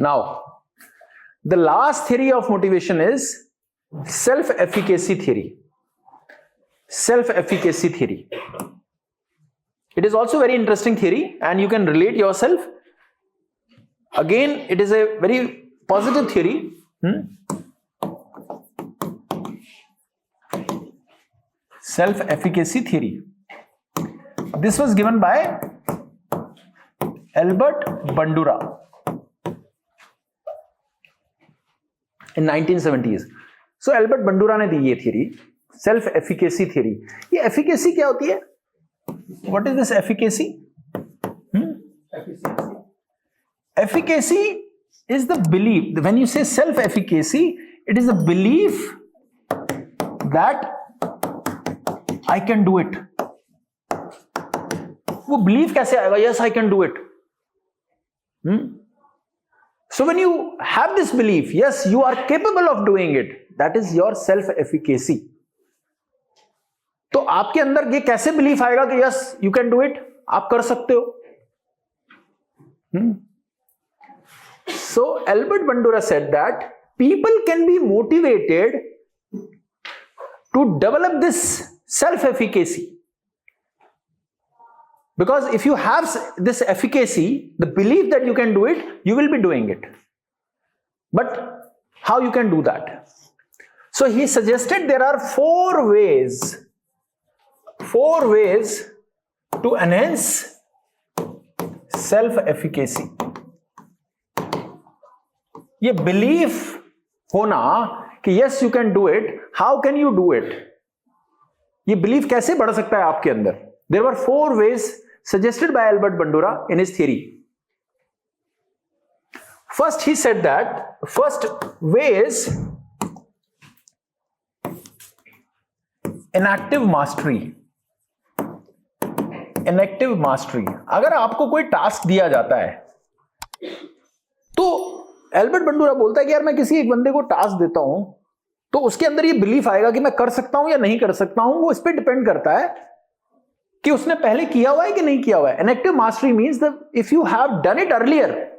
Now, the last theory of motivation is self-efficacy theory. Self-efficacy theory. It is also very interesting theory and you can relate yourself. Again, it is a very positive theory. Self-efficacy theory. This was given by Albert Bandura in 1970s. So Albert Bandura ने दी ये theory, self-efficacy theory. ये efficacy क्या होती है? What is this efficacy? Efficacy is the belief. When you say self-efficacy, it is the belief that I can do it. वो belief कैसे आएगा? Yes, I can do it. So when you have this belief, yes, you are capable of doing it. That is your self-efficacy. तो आपके अंदर ये कैसे belief आएगा कि yes, you can do it? आप कर सकते हो. So Albert Bandura said that people can be motivated to develop this self-efficacy. Because if you have this efficacy, the belief that you can do it, you will be doing it. But how you can do that? So he suggested there are four ways to enhance self-efficacy. ये belief होना कि yes you can do it, how can you do it? ये belief कैसे बढ़ सकता है आपके अंदर? There were four ways suggested by Albert Bandura in his theory. First, he said that first way is inactive mastery. Inactive mastery. अगर आपको कोई टास्क दिया जाता है तो एल्बर्ट बंडूरा बोलता है कि यार मैं किसी एक बंदे को टास्क देता हूं तो उसके अंदर ये बिलीफ आएगा कि मैं कर सकता हूं या नहीं कर सकता हूं. वो इस पर डिपेंड करता है कि उसने पहले किया हुआ है कि नहीं किया हुआ है. Inactive mastery means that if you have done it earlier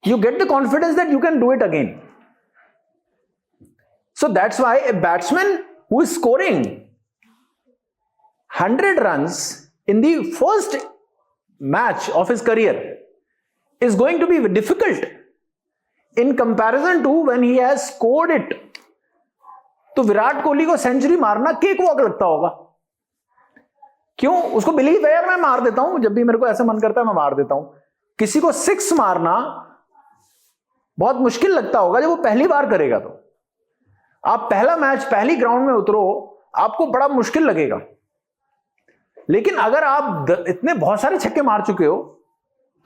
you get the confidence that you can do it again. So that's why a batsman who is scoring 100 runs in the first match of his career is going to be difficult in comparison to when he has scored it. तो विराट कोहली को century मारना cake walk लगता होगा. क्यों? उसको believe है यार मैं मार देता हूं, जब भी मेरे को ऐसा मन करता है मैं मार देता हूं. किसी को 6 मारना बहुत मुश्किल लगता होगा जब वो पहली बार करेगा. तो आप पहला मैच पहली ग्राउंड में उतरो आपको बड़ा मुश्किल लगेगा. लेकिन अगर आप इतने बहुत सारे छक्के मार चुके हो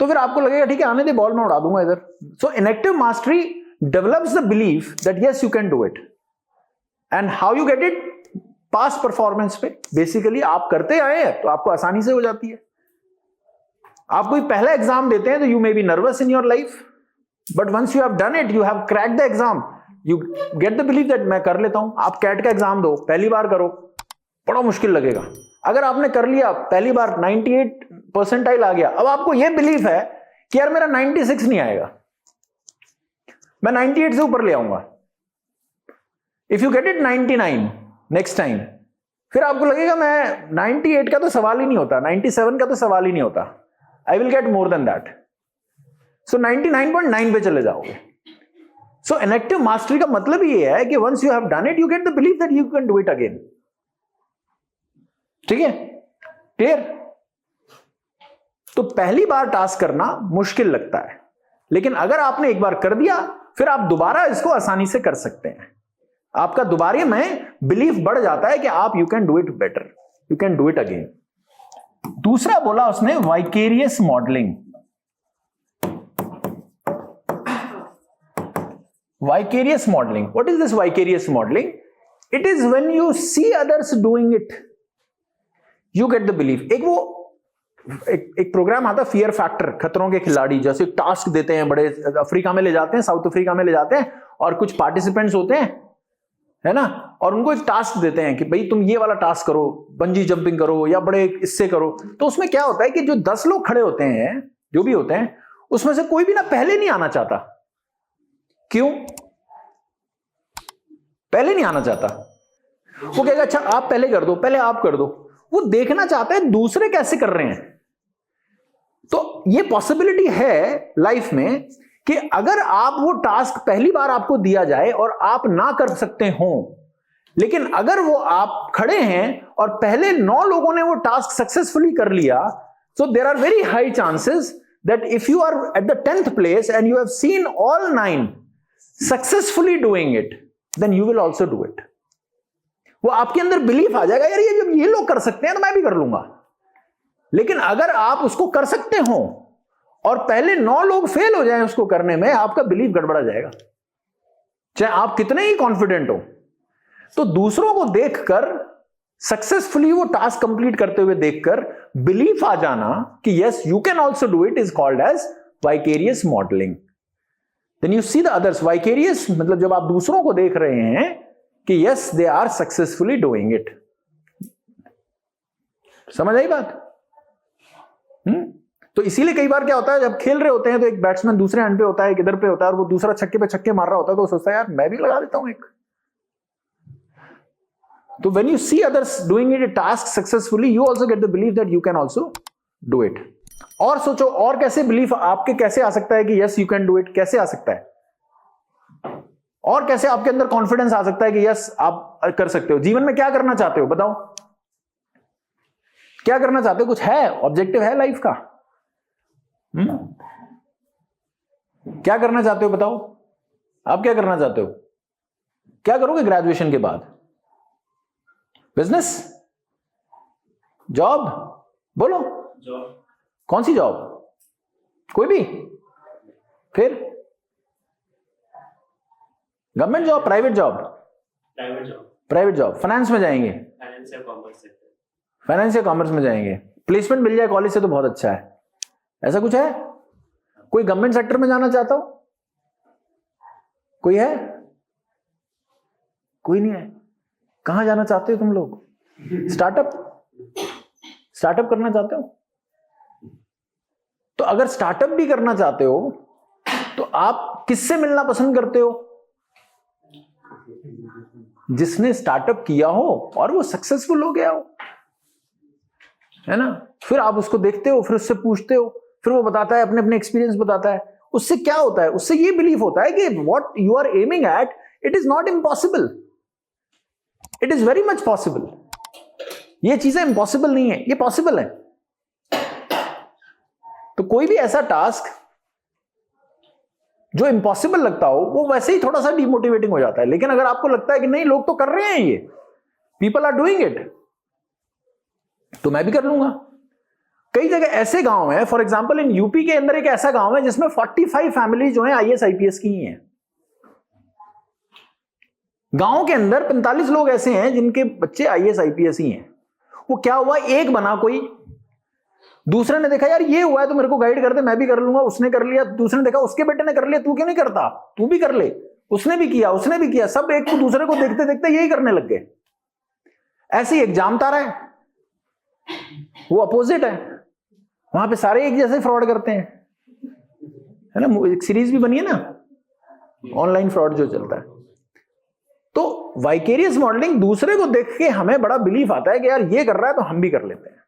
तो फिर आपको लगेगा ठीक है आने दे बॉल में उड़ा दूंगा इधर. So inactive mastery develops the belief that yes you can do it. And how you get it? Past performance पे. बेसिकली आप करते आए हैं तो आपको आसानी से हो जाती है. आप कोई पहला एग्जाम देते हैं तो you may be nervous in your life, but once you have done it, you have cracked the exam, you get the believe that मैं कर लेता हूं. आप कैट का एग्जाम दो, पहली बार करो, बड़ा मुश्किल लगेगा. अगर आपने कर लिया पहली बार 98 परसेंटाइल आ गया, अब आपको यह बिलीव है कि यार मेरा 96 नहीं आएगा, मैं 98 से ऊपर ले आऊंगा. If you get it 99 next time, फिर आपको लगेगा मैं 98 का तो सवाल ही नहीं होता, 97 का तो सवाल ही नहीं होता, I will get more than that. So 99.9 पे चले जाओगे. सो इनएक्टिव मास्टरी का मतलब ये है कि once you have done it you get the belief that you can do it again. ठीक है? क्लियर? तो पहली बार टास्क करना मुश्किल लगता है, लेकिन अगर आपने एक बार कर दिया फिर आप दोबारा इसको आसानी से कर सकते हैं. आपका दोबारा में बिलीफ बढ़ जाता है कि आप you can do it better, you can do it again. दूसरा बोला उसने vicarious modelling. Vicarious modeling. What is this vicarious modeling? It is when you see others doing it, you get the belief. एक programme आता fear factor, खतरों के खिलाड़ी, जैसे task देते हैं, बड़े अफ्रीका में ले जाते हैं, साउथ अफ्रीका में ले जाते हैं और कुछ पार्टिसिपेंट्स होते हैं, है ना, और उनको एक टास्क देते हैं कि भाई तुम ये वाला टास्क करो, बंजी जंपिंग करो या बड़े इससे करो. तो उसमें क्या होता है कि जो 10 लोग खड़े होते हैं, जो भी होते हैं, उसमें से कोई भी ना पहले नहीं आना चाहता. क्यों? पहले नहीं आना चाहता। वो कहेगा अच्छा आप पहले कर दो, पहले आप कर दो। वो देखना चाहता है दूसरे कैसे कर रहे हैं। तो ये पॉसिबिलिटी है लाइफ में कि अगर आप वो टास्क पहली बार आपको दिया जाए और आप ना कर सकते हो, लेकिन अगर वो आप खड़े हैं और पहले 9 लोगों ने वो टास्क सक्सेसफुली कर लिया, so there are very high chances that if you are at the 10th place and you have seen all 9 successfully doing it, then you will also do it. वो आपके अंदर बिलीफ आ जाएगा, यार ये जब ये लोग कर सकते हैं तो मैं भी कर लूंगा। लेकिन अगर आप उसको कर सकते हो और पहले 9 लोग फेल हो जाएं उसको करने में, आपका बिलीफ गड़बड़ा जाएगा, चाहे आप कितने ही कॉन्फिडेंट हो। तो दूसरों को देखकर सक्सेसफुली वो टास्क कंप्लीट करते हुए देखकर बिलीफ आ जाना कि yes you can also do it is called as vicarious modelling. Then you see the others. Vicarious मतलब जब आप दूसरों को देख रहे हैं कि yes they are successfully doing it. समझ आई बात? तो इसीलिए कई बार क्या होता है, जब खेल रहे होते हैं तो एक बैट्समैन दूसरे एंड पे होता है, किधर पे होता है, और वो दूसरा छक्के पे छक्के मार रहा होता है, तो वो सोचता है यार मैं भी लगा देता हूं एक। तो when you see others doing it a task successfully, you also get the belief that you can also do it. और सोचो और कैसे बिलीफ आपके कैसे आ सकता है कि yes you can do it, कैसे आ सकता है? और कैसे आपके अंदर कॉन्फिडेंस आ सकता है कि yes आप कर सकते हो? जीवन में क्या करना चाहते हो बताओ? क्या करना चाहते हो? कुछ है, ऑब्जेक्टिव है लाइफ का? क्या करना चाहते हो बताओ? आप क्या करना चाहते हो? क्या करोगे ग्रेजुएशन के बाद? बिजनेस? जॉब? बोलो। जॉब। कौन सी जॉब? कोई भी? फिर government job, private job? Private job. Private job. Finance में जाएंगे? फाइनेंस या कॉमर्स सेक्टर। फाइनेंस या कॉमर्स में जाएंगे। प्लेसमेंट मिल जाए कॉलेज से तो बहुत अच्छा है। ऐसा कुछ है? कोई गवर्नमेंट सेक्टर में जाना चाहता हो? कोई है? कोई नहीं है। कहां जाना चाहते हो तुम लोग? स्टार्टअप? स्टार्टअप करना चाहते हो? तो अगर स्टार्टअप भी करना चाहते हो तो आप किससे मिलना पसंद करते हो? जिसने स्टार्टअप किया हो और वो सक्सेसफुल हो गया हो, है ना? फिर आप उसको देखते हो, फिर उससे पूछते हो, फिर वो बताता है, अपने अपने एक्सपीरियंस बताता है। उससे क्या होता है? उससे ये बिलीफ होता है कि what you are aiming at, it is not impossible, it is very much possible. ये चीजें इम्पॉसिबल नहीं है, ये पॉसिबल है। तो कोई भी ऐसा टास्क जो इम्पॉसिबल लगता हो वो वैसे ही थोड़ा सा डिमोटिवेटिंग हो जाता है। लेकिन अगर आपको लगता है कि नहीं लोग तो कर रहे हैं, ये पीपल आर डूइंग इट, तो मैं भी कर लूंगा। कई जगह ऐसे गांव हैं, फॉर एग्जांपल इन यूपी के अंदर एक ऐसा गांव है जिसमें 45 फैमिली जो है आईएएस आईपीएस की ही हैं। गांव के अंदर 45 लोग ऐसे हैं जिनके बच्चे आईएएस आईपीएस ही हैं। वो क्या हुआ, एक बना कोई, दूसरे ने देखा यार ये हुआ है तो मेरे को गाइड कर दे, मैं भी कर लूंगा, उसने कर लिया। दूसरे ने देखा उसके बेटे ने कर लिया, तू क्यों नहीं करता, तू भी कर ले, उसने भी किया, उसने भी किया। सब एक को दूसरे को देखते देखते यही करने लग गए। ऐसे ही एग्जाम तारा है, वो अपोजिट है, वहां पे सारे एक जैसे फ्रॉड करते हैं, है ना? एक सीरीज भी बनी है ना, ऑनलाइन फ्रॉड जो चलता है। तो वाइकेरियस मॉडलिंग, दूसरे को देख के हमें बड़ा बिलीफ आता है कि यार ये कर रहा है तो हम भी कर लेते हैं।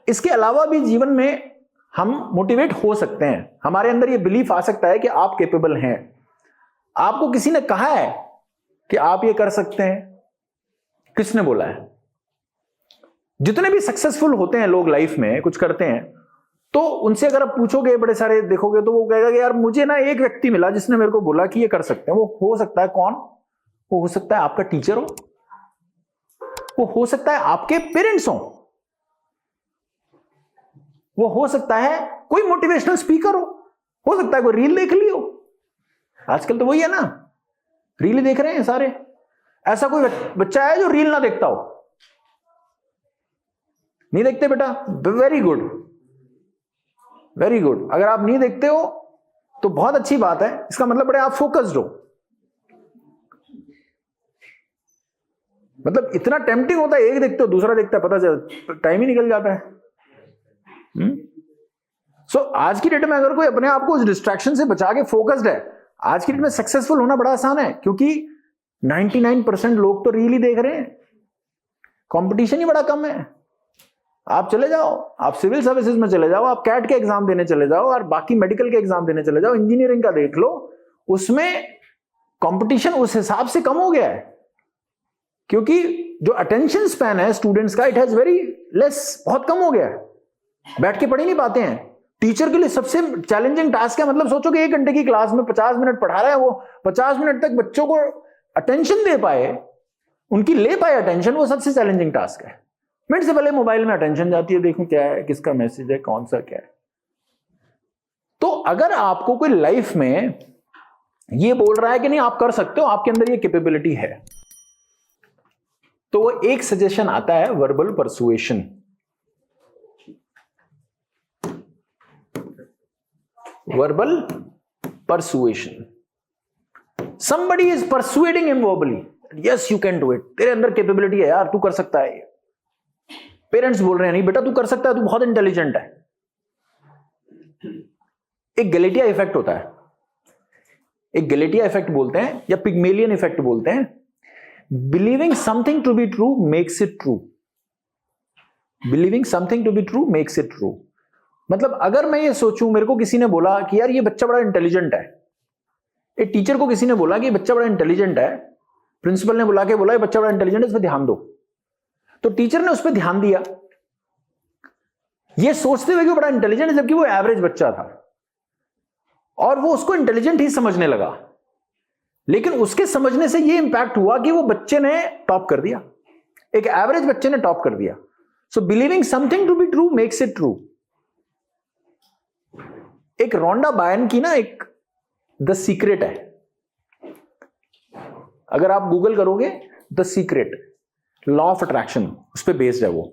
इसके अलावा भी जीवन में हम मोटिवेट हो सकते हैं, हमारे अंदर ये बिलीफ आ सकता है कि आप कैपेबल हैं। आपको किसी ने कहा है कि आप ये कर सकते हैं? किसने बोला है? जितने भी सक्सेसफुल होते हैं लोग लाइफ में, कुछ करते हैं, तो उनसे अगर आप पूछोगे, बड़े सारे देखोगे, तो वो कहेगा कि यार मुझे ना एक व्यक्ति मिला जिसने मेरे को बोला कि ये कर सकते हैं। वो हो सकता है कौन? वो हो सकता है आपका टीचर हो, वो हो सकता है आपके पेरेंट्स हो सकता है कोई मोटिवेशनल स्पीकर हो सकता है कोई रील देख ली हो। आजकल तो वही है ना, रील देख रहे हैं सारे। ऐसा कोई बच्चा है जो रील ना देखता हो? नहीं देखते बेटा? Very good, very good. अगर आप नहीं देखते हो तो बहुत अच्छी बात है, इसका मतलब बड़े आप फोकस्ड हो। मतलब इतना टेम्पटिंग होता है, एक देखते हो दूसरा देखता है, पता चल टाइम ही निकल जाता है। सो आज की डेट में अगर कोई अपने आप को उस डिस्ट्रैक्शन से बचा के फोकस्ड है, आज की डेट में सक्सेसफुल होना बड़ा आसान है, क्योंकि 99% लोग तो रील ही देख रहे हैं, कंपटीशन ही बड़ा कम है। आप चले जाओ, आप सिविल सर्विसेज में चले जाओ, आप कैट के एग्जाम देने चले जाओ, और बाकी मेडिकल के एग्जाम देने चले जाओ, इंजीनियरिंग का देख लो, उसमें कंपटीशन उस हिसाब से कम हो गया है, क्योंकि जो अटेंशन स्पैन है स्टूडेंट्स का, इट हैज वेरी लेस, बहुत कम हो गया है, बैठ के पढ़ ही नहीं पाते हैं। टीचर के लिए सबसे चैलेंजिंग टास्क है, मतलब सोचो कि 1 घंटे की क्लास में 50 मिनट पढ़ा रहा है, वो 50 मिनट तक बच्चों को अटेंशन दे पाए, उनकी ले पाए अटेंशन, वो सबसे चैलेंजिंग टास्क है। मिनट से पहले मोबाइल में अटेंशन जाती है, देखूं क्या है, किसका मैसेज है, कौन सा क्या है। तो अगर आपको कोई लाइफ में ये बोल रहा है कि नहीं आप कर सकते हो, आपके अंदर ये कैपेबिलिटी है, तो वो एक सजेशन आता है, verbal persuasion. verbal persuasion. Somebody is persuading him verbally. Yes, you can do it. तेरे अंदर कैपेबिलिटी है यार, तू कर सकता है। पेरेंट्स बोल रहे हैं नहीं बेटा तू कर सकता है, तू बहुत इंटेलिजेंट है। एक गैलेटिया इफेक्ट होता है, एक गैलेटिया इफेक्ट बोलते हैं या पिग्मेलियन इफेक्ट बोलते हैं। Believing something to be true makes it true. Believing something to be true makes it true. मतलब अगर मैं ये सोचूं, मेरे को किसी ने बोला कि यार ये बच्चा बड़ा इंटेलिजेंट है, एक टीचर को किसी ने बोला कि ये बच्चा बड़ा इंटेलिजेंट है, प्रिंसिपल ने बुला के बोला ये बच्चा बड़ा इंटेलिजेंट है, इस पर ध्यान दो, तो टीचर ने उस पर ध्यान दिया, ये सोचते हुए कि वो बड़ा इंटेलिजेंट है, जबकि वो एवरेज बच्चा था, और वो उसको इंटेलिजेंट ही समझने लगा। लेकिन उसके समझने से ये इंपैक्ट हुआ कि वो बच्चे ने टॉप कर दिया, एक एवरेज बच्चे ने टॉप कर दिया। So believing something to be true makes it true. एक रोंडा बायन की ना एक द सीक्रेट है, अगर आप गूगल करोगे the secret, law of attraction, उस पर बेस्ड है वो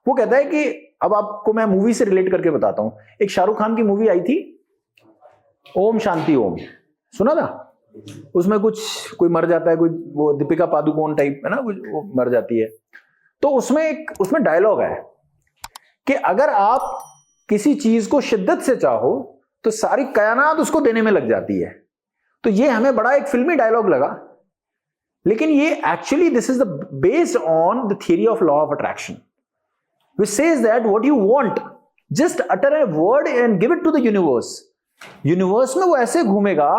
कहता है कि, अब आपको मैं मूवी से रिलेट करके बताता हूं। एक शाहरुख खान की मूवी आई थी ओम शांति ओम, सुना था? उसमें कुछ कोई मर जाता है, कोई वो दीपिका पादुकोण टाइप है ना, वो मर जाती है। तो उसमें डायलॉग है कि अगर आप किसी चीज को शिद्दत से चाहो तो सारी कायनात उसको देने में लग जाती है। तो ये हमें बड़ा एक फिल्मी डायलॉग लगा, लेकिन ये actually this is the based on the theory of law of attraction, which says that what you want just utter a word and give it to the universe. Universe में वो ऐसे घूमेगा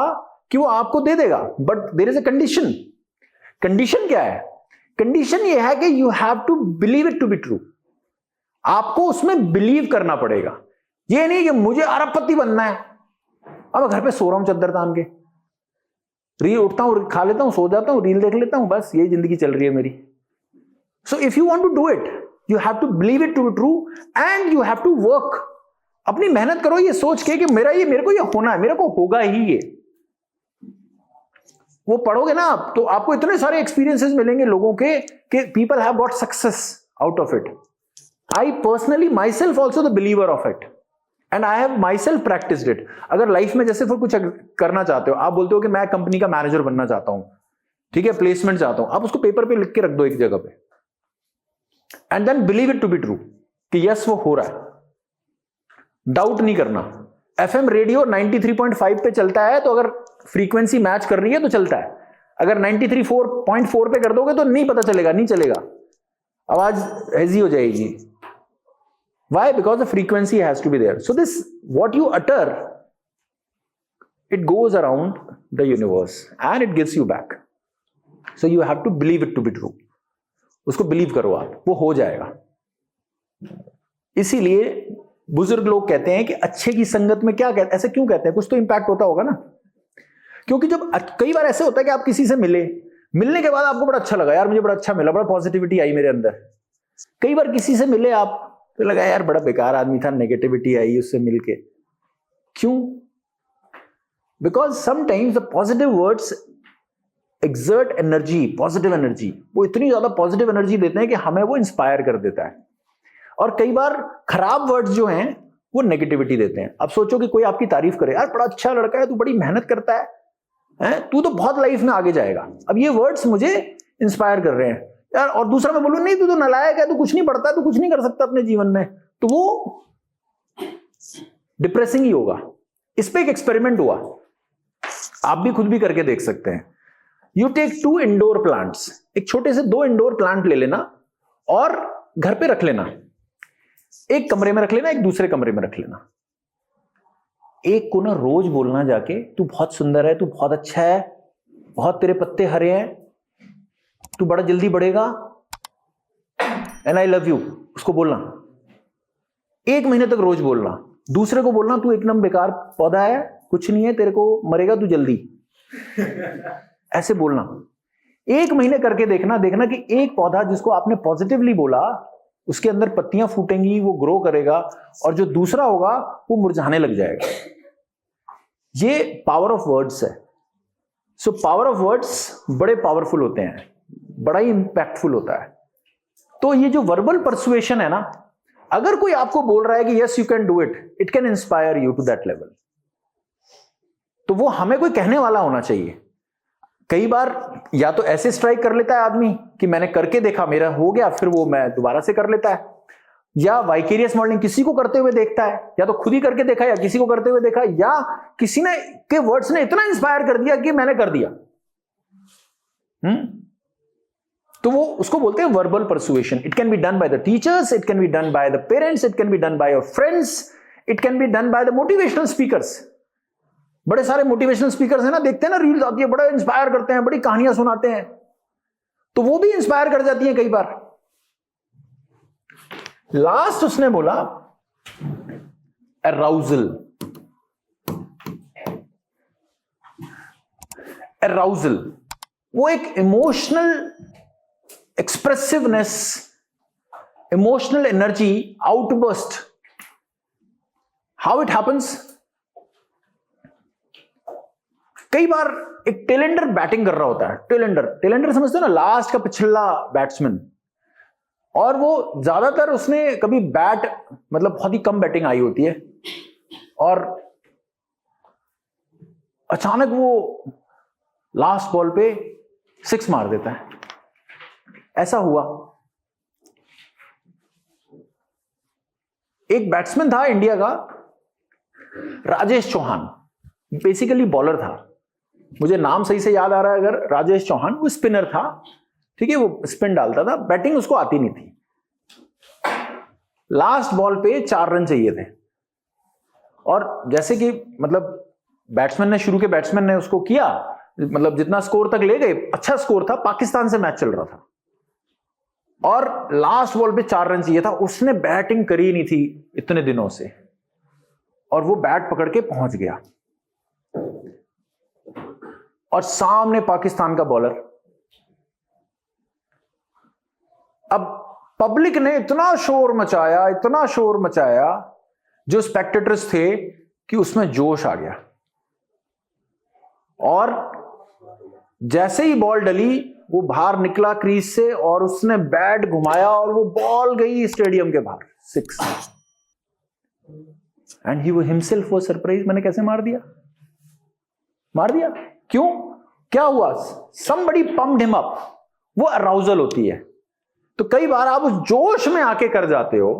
कि वो आपको दे देगा, but there is a condition. Condition क्या है? कंडीशन ये है कि you have to believe it to be true. आपको उसमें बिलीव करना पड़ेगा। ये नहीं कि मुझे अरबपति बनना है, अब घर पे सो रहा हूं चद्दर तान के, रील उठता हूं, खा लेता हूं, सो जाता हूं, रील देख लेता हूं, बस यही जिंदगी चल रही है मेरी। So if you want to do it you have to believe it to be true and you have to work. अपनी मेहनत करो ये सोच के कि मेरे को ये होना है, मेरे को होगा ही ये। वो पढ़ोगे ना आप तो आपको इतने सारे एक्सपीरियंसेस मिलेंगे लोगों के कि people have got success out of it. I personally my self also the believer of it and I have my self practised it. अगर लाइफ में जैसे फिर कुछ करना चाहते हो, आप बोलते हो कि मैं कंपनी का मैनेजर बनना चाहता हूं, ठीक है, प्लेसमेंट चाहता हूं, आप उसको पेपर पे लिख के रख दो एक जगह पे and then believe it to be true कि यस वो हो रहा है। डाउट नहीं करना। एफएम रेडियो 93.5 पे चलता है तो अगर फ्रीक्वेंसी मैच कर रही है तो चलता है, अगर 93.4 पे कर दोगे तो नहीं पता चलेगा, नहीं चलेगा, आवाज हेजी हो जाएगी। Why? Because the frequency has to be there. So this, what you utter, it goes around the universe and it gives you back. So you have to believe it to be true. उसको believe करो आप, वो हो जाएगा। इसीलिए बुजुर्ग लोग कहते हैं कि अच्छे की संगत में क्या कहते, ऐसे क्यों कहते हैं? कुछ तो इंपैक्ट होता होगा ना। क्योंकि जब कई बार ऐसे होता है कि आप किसी से मिलने के बाद आपको बड़ा अच्छा लगा, यार मुझे बड़ा अच्छा मिला, बड़ा पॉजिटिविटी आई मेरे अंदर। कई बार किसी से मिले आप तो लगा यार बड़ा बेकार आदमी था, नेगेटिविटी आई उससे मिलके। क्यों? Because sometimes the positive words exert energy, positive energy. वो इतनी ज्यादा पॉजिटिव एनर्जी देते हैं कि हमें वो इंस्पायर कर देता है। और कई बार खराब वर्ड्स जो हैं वो नेगेटिविटी देते हैं। अब सोचो कि कोई आपकी तारीफ करे, यार बड़ा अच्छा लड़का है, तू बड़ी मेहनत करता है, तू तो बहुत लाइफ में आगे जाएगा। अब ये वर्ड्स मुझे इंस्पायर कर रहे हैं यार। और दूसरा मैं बोलूं नहीं तू तो नालायक है, तू कुछ नहीं पढ़ता, तू कुछ नहीं कर सकता अपने जीवन में, तो वो डिप्रेसिंग ही होगा। इस पे एक एक्सपेरिमेंट हुआ, आप भी खुद भी करके देख सकते हैं। यू टेक 2 इंडोर प्लांट्स, एक छोटे से 2 इंडोर प्लांट ले लेना और घर पे रख लेना, एक कमरे में रख लेना, एक दूसरे कमरे में रख लेना। एक को ना रोज बोलना जाके, तू बहुत सुंदर है, तू बहुत अच्छा है, बहुत तेरे पत्ते हरे हैं, तू बड़ा जल्दी बढ़ेगा, एंड आई लव यू, उसको बोलना 1 महीने तक रोज बोलना। दूसरे को बोलना तू एकदम बेकार पौधा है, कुछ नहीं है, तेरे को मरेगा तू जल्दी। ऐसे बोलना 1 महीने करके देखना कि एक पौधा जिसको आपने पॉजिटिवली बोला उसके अंदर पत्तियां फूटेंगी, वो ग्रो करेगा, और जो दूसरा होगा वो मुरझाने लग जाएगा। ये पावर ऑफ वर्ड्स है। सो पावर ऑफ वर्ड्स बड़े पावरफुल होते हैं, बड़ा ही इंपैक्टफुल होता है। तो ये जो वर्बल परसुएशन है ना, अगर कोई आपको बोल रहा है कि yes you can do it, it can inspire you to that level, तो वो हमें कोई कहने वाला होना चाहिए। कई बार या तो ऐसे स्ट्राइक कर लेता है आदमी कि मैंने करके देखा, मेरा हो गया, फिर वो मैं दोबारा से कर लेता है, या वाइकेरियस मॉडलिंग किसी को करते हुए देखता है, या तो खुद ही करके देखा, या किसी को करते हुए देखा, या किसी ने के वर्ड्स ने इतना इंस्पायर कर दिया कि मैंने कर दिया। तो वो उसको बोलते हैं verbal persuasion. It can be done by the teachers, it can be done by the parents, it can be done by your friends, it can be done by the motivational speakers. बड़े सारे motivational speakers हैं ना, देखते हैं ना, reels आती है, बड़ा इंस्पायर करते हैं, बड़ी कहानियां सुनाते हैं, तो वो भी इंस्पायर कर जाती हैं कई बार। लास्ट उसने बोला अराउजल। अराउजल वो एक emotional expressiveness, emotional energy outburst. How it happens? कई बार एक टेलेंडर बैटिंग कर रहा होता है, टेलेंडर समझते हो ना, लास्ट का पिछला बैट्समैन, और वो ज्यादातर उसने कभी बैट मतलब बहुत ही कम बैटिंग आई होती है, और अचानक वो लास्ट बॉल पे 6 मार देता है। ऐसा हुआ। एक बैट्समैन था इंडिया का, राजेश चौहान, बेसिकली बॉलर था, मुझे नाम सही से याद आ रहा है अगर, राजेश चौहान। वो स्पिनर था, ठीक है, वो स्पिन डालता था, बैटिंग उसको आती नहीं थी। लास्ट बॉल पे 4 रन चाहिए थे, और जैसे कि मतलब बैट्समैन ने, शुरू के बैट्समैन ने उसको किया, मतलब जितना स्कोर तक ले गए, अच्छा स्कोर था, पाकिस्तान से मैच चल रहा था, और लास्ट बॉल पे 4 रन चाहिए था। उसने बैटिंग करी नहीं थी इतने दिनों से, और वो बैट पकड़ के पहुंच गया, और सामने पाकिस्तान का बॉलर। अब पब्लिक ने इतना शोर मचाया, जो स्पेक्टेटर्स थे, कि उसमें जोश आ गया, और जैसे ही बॉल डली वो बाहर निकला क्रीज से, और उसने बैट घुमाया, और वो बॉल गई स्टेडियम के बाहर, 6। And he himself was surprise, मैंने कैसे मार दिया। क्यों? क्या हुआ? somebody pumped him up। वो अराउजल होती है। तो कई बार आप उस जोश में आके कर जाते हो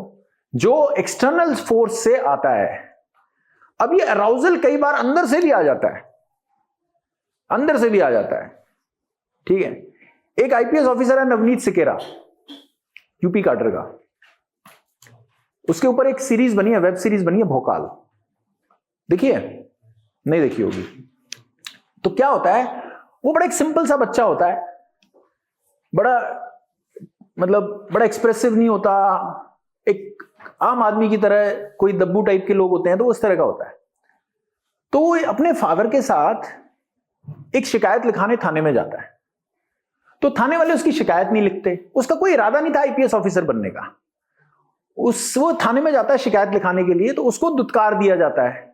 जो एक्सटर्नल फोर्स से आता है। अब ये अराउजल कई बार अंदर से भी आ जाता है, ठीक है। एक आईपीएस ऑफिसर है नवनीत सिकेरा, यूपी काडर का, उसके ऊपर एक सीरीज बनी है, वेब सीरीज बनी है भोकाल, देखिए? नहीं देखी होगी। तो क्या होता है, वो बड़ा एक सिंपल सा बच्चा होता है, बड़ा एक्सप्रेसिव नहीं होता, एक आम आदमी की तरह, कोई दब्बू टाइप के लोग होते हैं तो उस तरह का होता है। तो वो अपने फादर के साथ एक शिकायत लिखाने थाने में जाता है। तो थाने वाले उसकी शिकायत नहीं लिखते, उसका कोई इरादा नहीं था आईपीएस ऑफिसर बनने का। वो थाने में जाता है शिकायत लिखाने के लिए, तो उसको दुत्कार दिया जाता है।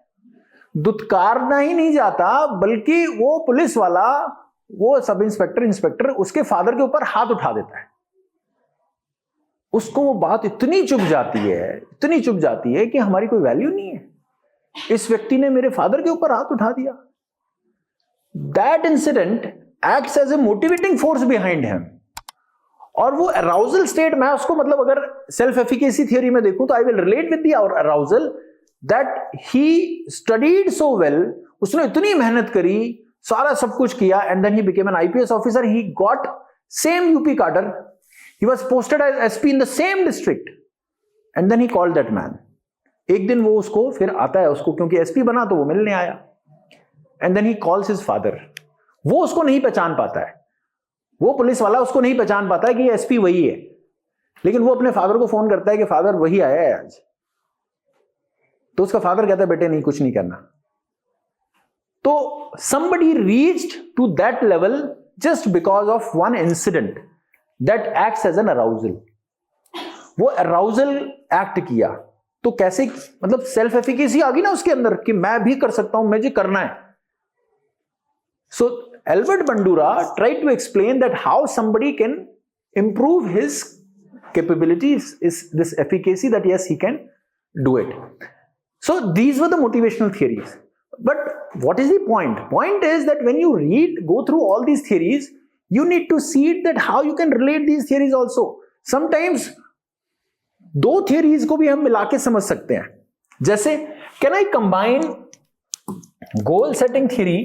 दुत्कारना ही नहीं जाता, बल्कि वो पुलिस वाला, वो सब इंस्पेक्टर उसके फादर के ऊपर हाथ उठा देता है। उसको वो बात इतनी चुभ जाती है कि हमारी कोई वैल्यू नहीं है, इस व्यक्ति ने मेरे फादर के ऊपर हाथ उठा दिया। That incident acts as a motivating force behind him. और वो अराउजल स्टेट, मैं उसको मतलब अगर सेल्फ एफिकेसी थियोरी में देखूं तो I will relate with the arousal that he studied so well, उसने इतनी मेहनत करी, सारा सब कुछ किया, and then he became an IPS officer. He got same UP cadre. He was posted as SP in the same district, and then he called that man. एक दिन वो उसको फिर आता है उसको, क्योंकि SP बना तो वो मिलने आया, and then he calls his father. वो उसको नहीं पहचान पाता है, वो पुलिस वाला उसको नहीं पहचान पाता है कि ये SP वही है, लेकिन वो अपने फादर को फोन करता है कि फादर वही आया है आज। तो उसका फादर कहता है बेटे नहीं, कुछ नहीं करना। तो somebody reached to that level just because of one incident that acts as an arousal. वो arousal act किया, तो कैसे, मतलब सेल्फ एफिकेसी आ गई ना उसके अंदर कि मैं भी कर सकता हूं, मुझे करना है। So Albert Bandura tried to explain that how somebody can improve his capabilities is this efficacy, that yes, he can do it. So these were the motivational theories. But what is the point? Point is that when you go through all these theories, you need to see that how you can relate these theories also. Sometimes दो theories को भी हम मिला के समझ सकते हैं। जैसे can I combine goal setting theory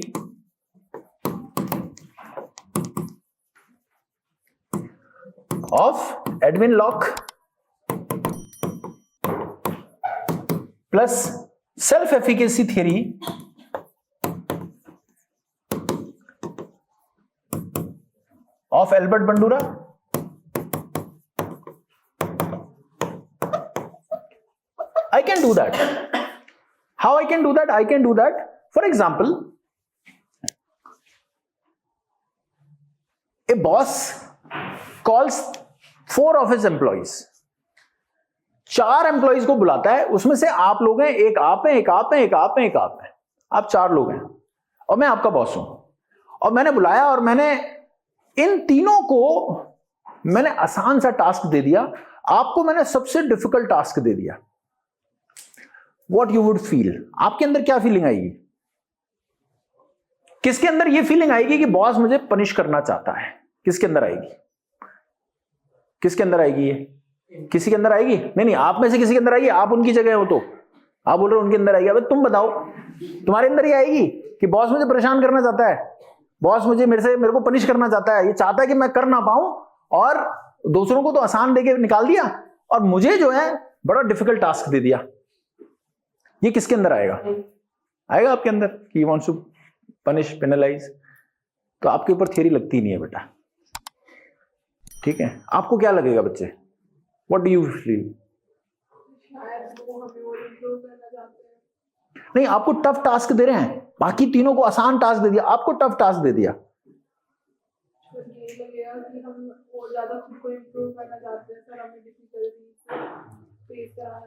of Edwin Locke plus self-efficacy theory of Albert Bandura? I can do that. How I can do that? I can do that. For example, a boss calls 4 of his employees. 4 employees को बुलाता है, उसमें से आप लोग हैं, एक आप हैं, एक आप हैं, एक आप हैं, एक आप हैं, आप 4 लोग हैं और मैं आपका बॉस हूं। और मैंने बुलाया और मैंने इन तीनों को मैंने आसान सा टास्क दे दिया, आपको मैंने सबसे डिफिकल्ट टास्क दे दिया। What you would feel? आपके अंदर क्या फीलिंग आएगी? किसके अंदर ये फीलिंग आएगी कि बॉस मुझे पनिश करना चाहता है? किसके अंदर आएगी? किसके अंदर आएगी? ये किसी के अंदर आएगी? नहीं, आप में से किसी के अंदर आएगी। आप उनकी जगह हो तो आप बोल रहे हो उनके अंदर आएगी। अब तुम बताओ, तुम्हारे अंदर ये आएगी कि बॉस मुझे परेशान करना चाहता है, बॉस मेरे को पनिश करना चाहता है, ये चाहता है कि मैं कर ना पाऊं, और दूसरों को तो आसान देके निकाल दिया और मुझे जो है बड़ा डिफिकल्ट टास्क दे दिया। ये किसके अंदर आएगा? आएगा आपके अंदर कि वांट्स टू पनिश, पेनलाइज। तो आपके ऊपर थियरी लगती नहीं है बेटा, ठीक है? आपको क्या लगेगा बच्चे? What do you feel? नहीं, आपको टफ टास्क दे रहे हैं, बाकी तीनों को आसान टास्क दे दिया, आपको टफ टास्क दे दिया।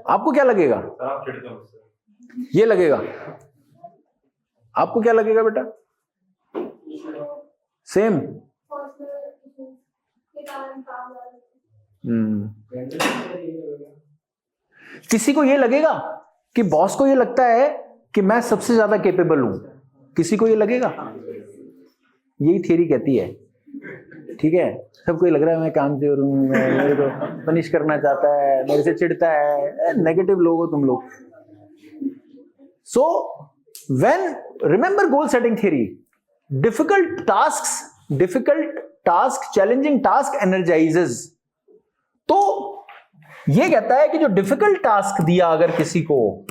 आपको क्या लगेगा? ये लगेगा। आपको क्या लगेगा बेटा? सेम। किसी को ये लगेगा कि बॉस को ये लगता है कि मैं सबसे ज्यादा कैपेबल हूं, किसी को ये लगेगा। यही थियरी कहती है, ठीक है? सबको ये लग रहा है मैं कामचोर हूं, मेरे को पनिश करना चाहता है, मेरे से चिढ़ता है। नेगेटिव लोग हो तुम लोग। So when remember goal setting theory, difficult task, challenging task energises. तो ये कहता है कि जो डिफिकल्ट टास्क दिया, अगर किसी को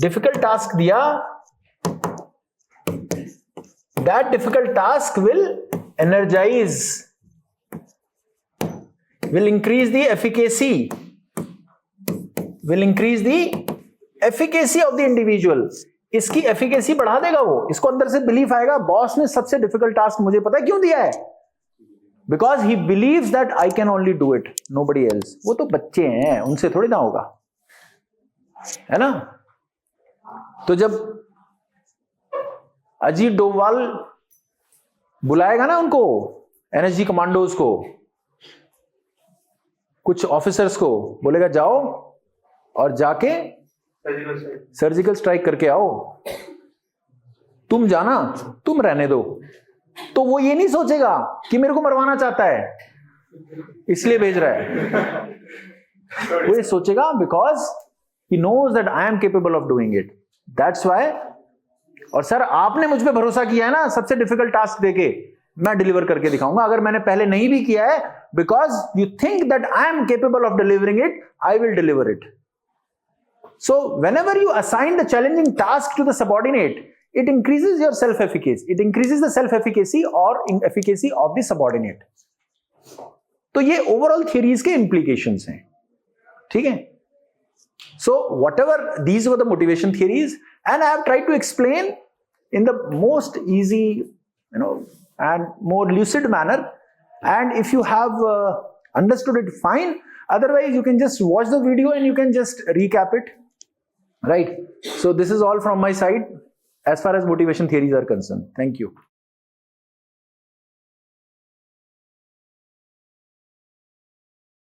डिफिकल्ट टास्क दिया, that difficult task will energise, will increase the efficacy, will increase the efficacy of the individual. इसकी एफिकेसी बढ़ा देगा वो। इसको अंदर से बिलीफ आएगा, बॉस ने सबसे डिफिकल्ट टास्क मुझे पता है क्यों दिया है, because he believes that I can only do it, nobody else. वो तो बच्चे हैं, उनसे थोड़ी ना होगा, है ना? तो जब अजीत डोभाल बुलाएगा ना उनको, एनएसजी कमांडोज को, कुछ ऑफिसर्स को, बोलेगा जाओ और जाके सर्जिकल स्ट्राइक करके आओ, तुम जाना, तुम रहने दो। तो वो ये नहीं सोचेगा कि मेरे को मरवाना चाहता है इसलिए भेज रहा है, वो ये सोचेगा because he knows that I am capable of doing it. That's why. और सर आपने मुझ पे भरोसा किया है ना, सबसे डिफिकल्ट टास्क देके मैं डिलीवर करके दिखाऊंगा. अगर मैंने पहले नहीं भी किया है, because you think that I am capable of delivering it, I will deliver it. So whenever you assign the challenging task to the subordinate, it increases your self-efficacy. It increases the self-efficacy or efficacy of the subordinate. तो ये overall theories के implications हैं. ठीक है? So whatever, these were the motivation theories, and I have tried to explain in the most easy, and more lucid manner. And if you have understood it, fine. Otherwise, you can just watch the video and you can just recap it. Right. So this is all from my side as far as motivation theories are concerned. Thank you.